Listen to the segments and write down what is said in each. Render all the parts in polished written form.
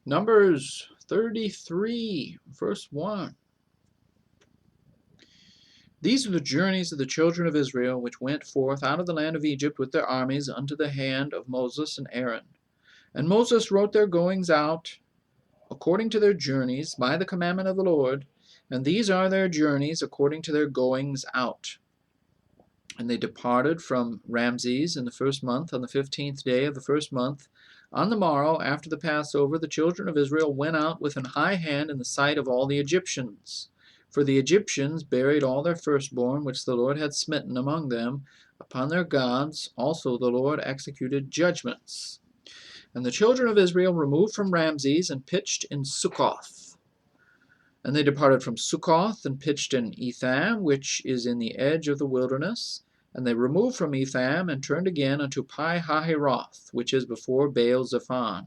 Numbers 33, verse 1. These are the journeys of the children of Israel, which went forth out of the land of Egypt with their armies unto the hand of Moses and Aaron. And Moses wrote their goings out according to their journeys by the commandment of the Lord, and these are their journeys according to their goings out. And they departed from Ramses in the first month, on the 15th day of the first month. On the morrow, after the Passover, the children of Israel went out with an high hand in the sight of all the Egyptians. For the Egyptians buried all their firstborn, which the Lord had smitten among them. Upon their gods also the Lord executed judgments. And the children of Israel removed from Ramses and pitched in Succoth. And they departed from Succoth and pitched in Etham, which is in the edge of the wilderness. And they removed from Etham and turned again unto Pi-hahiroth, which is before Baal-zephon.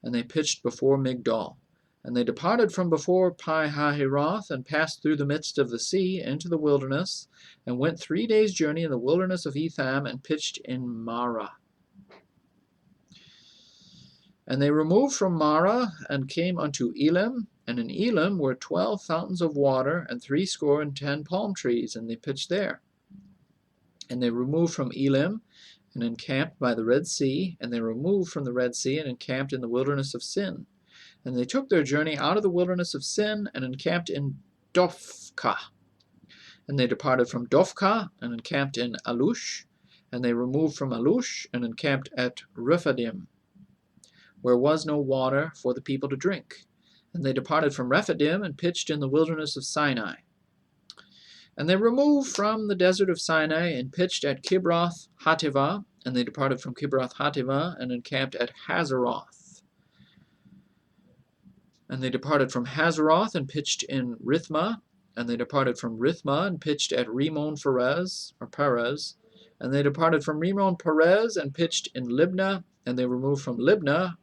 And they pitched before Migdol. And they departed from before Pi-hahiroth and passed through the midst of the sea into the wilderness, and went 3 days' journey in the wilderness of Etham, and pitched in Marah. And they removed from Marah and came unto Elim, and in Elim were 12 fountains of water, and 70 palm trees, and they pitched there. And they removed from Elim and encamped by the Red Sea, and they removed from the Red Sea and encamped in the wilderness of Sin. And they took their journey out of the wilderness of Sin and encamped in Dophkah. And they departed from Dophkah and encamped in Alush, and they removed from Alush and encamped at Rephidim, where was no water for the people to drink. And they departed from Rephidim and pitched in the wilderness of Sinai. And they removed from the desert of Sinai and pitched at Kibroth Hattaavah, and they departed from Kibroth Hattaavah and encamped at Hazeroth. And they departed from Hazeroth and pitched in Rithmah, and they departed from Rithmah and pitched at Rimmon Perez, and they departed from Rimmon Perez and pitched in Libnah, and they removed from Libnah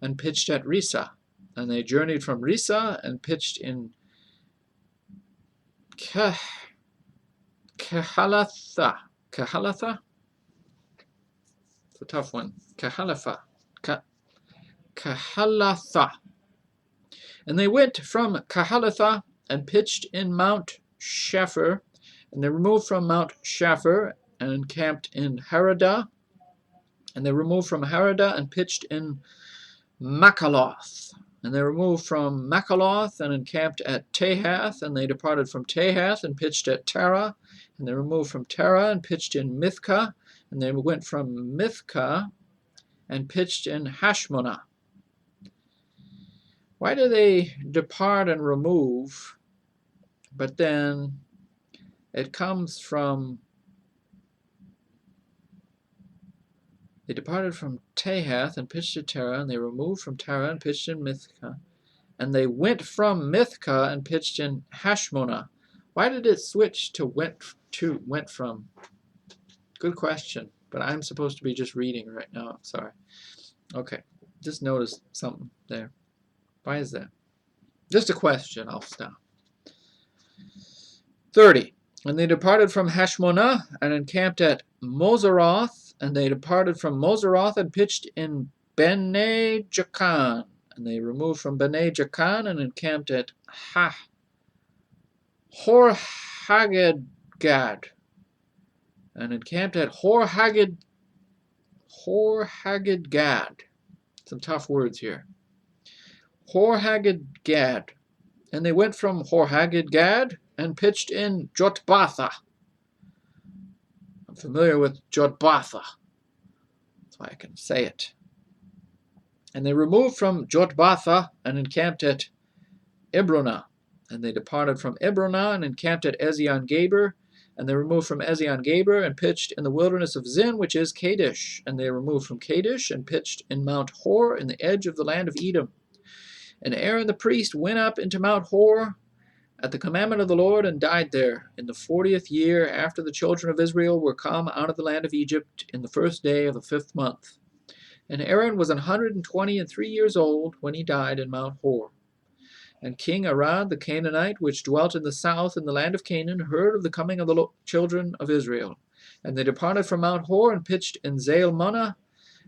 and pitched at Risa. And they journeyed from Risa and pitched in Kehalatha. Kehalatha? It's a tough one. Kehalatha. Kehalatha. And they went from Kehalatha and pitched in Mount Shapher, and they removed from Mount Shapher and encamped in Haradah, and they removed from Haradah and pitched in Makaloth. And they removed from Makaloth and encamped at Tahath, and they departed from Tahath and pitched at Terah, and they removed from Terah and pitched in Mithkah, and they went from Mithkah and pitched in Hashmonah. Why do they depart and remove, but then it comes from, they departed from Tahath and pitched at Terah, and they removed from Terah and pitched in Mithkah, and they went from Mithkah and pitched in Hashmonah. Why did it switch to went from? Good question, but I'm supposed to be just reading right now. I'm sorry. Okay, just noticed something there. Why is that? Just a question. I'll stop. 30. And they departed from Hashmonah and encamped at Moseroth, and they departed from Moseroth and pitched in Bene Jaakan. And they removed from Bene Jaakan and encamped at Hor-Haggidgad, and encamped at Hor-Haggidgad. Some tough words here. Hor-Haggidgad. And they went from Hor-Haggidgad and pitched in Jotbatha. I'm familiar with Jotbatha. That's why I can say it. And they removed from Jotbatha and encamped at Ibronah. And they departed from Ibronah and encamped at Ezion-Geber. And they removed from Ezion-Geber and pitched in the wilderness of Zin, which is Kadesh. And they removed from Kadesh and pitched in Mount Hor in the edge of the land of Edom. And Aaron the priest went up into Mount Hor at the commandment of the Lord, and died there in the 40th year after the children of Israel were come out of the land of Egypt, in the first day of the 5th month. And Aaron was 123 years old when he died in Mount Hor. And King Arad the Canaanite, which dwelt in the south in the land of Canaan, heard of the coming of the children of Israel. And they departed from Mount Hor and pitched in Zalmunna,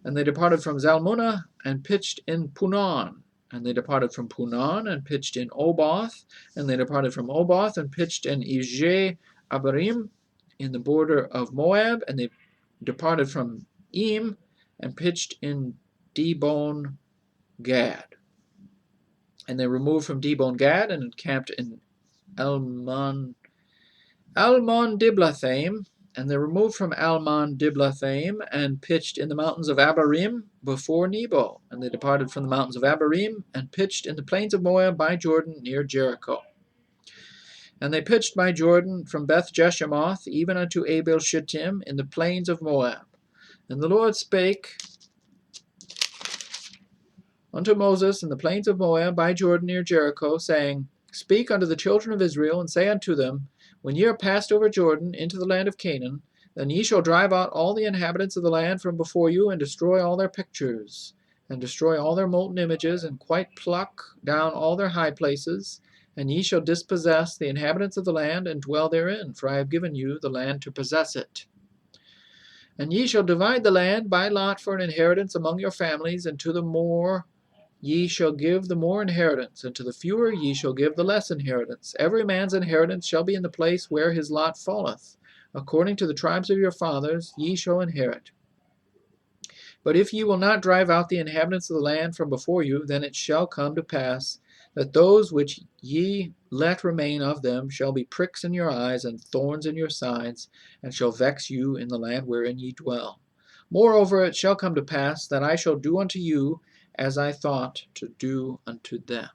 and they departed from Zalmunna and pitched in Punon. And they departed from Punon and pitched in Oboth. And they departed from Oboth and pitched in Abarim in the border of Moab. And they departed from Eam and pitched in Dibon Gad. And they removed from Dibon Gad and encamped in Almon Diblathaim. And they removed from Almon Diblathaim and pitched in the mountains of Abarim before Nebo. And they departed from the mountains of Abarim and pitched in the plains of Moab by Jordan near Jericho. And they pitched by Jordan from Beth Jeshemoth even unto Abel Shittim in the plains of Moab. And the Lord spake unto Moses in the plains of Moab by Jordan near Jericho, saying, Speak unto the children of Israel, and say unto them, When ye are passed over Jordan into the land of Canaan, then ye shall drive out all the inhabitants of the land from before you, and destroy all their pictures, and destroy all their molten images, and quite pluck down all their high places, and ye shall dispossess the inhabitants of the land, and dwell therein, for I have given you the land to possess it. And ye shall divide the land by lot for an inheritance among your families, and to the more ye shall give the more inheritance, and to the fewer ye shall give the less inheritance. Every man's inheritance shall be in the place where his lot falleth. According to the tribes of your fathers ye shall inherit. But if ye will not drive out the inhabitants of the land from before you, then it shall come to pass that those which ye let remain of them shall be pricks in your eyes and thorns in your sides, and shall vex you in the land wherein ye dwell. Moreover, it shall come to pass that I shall do unto you as I thought to do unto them.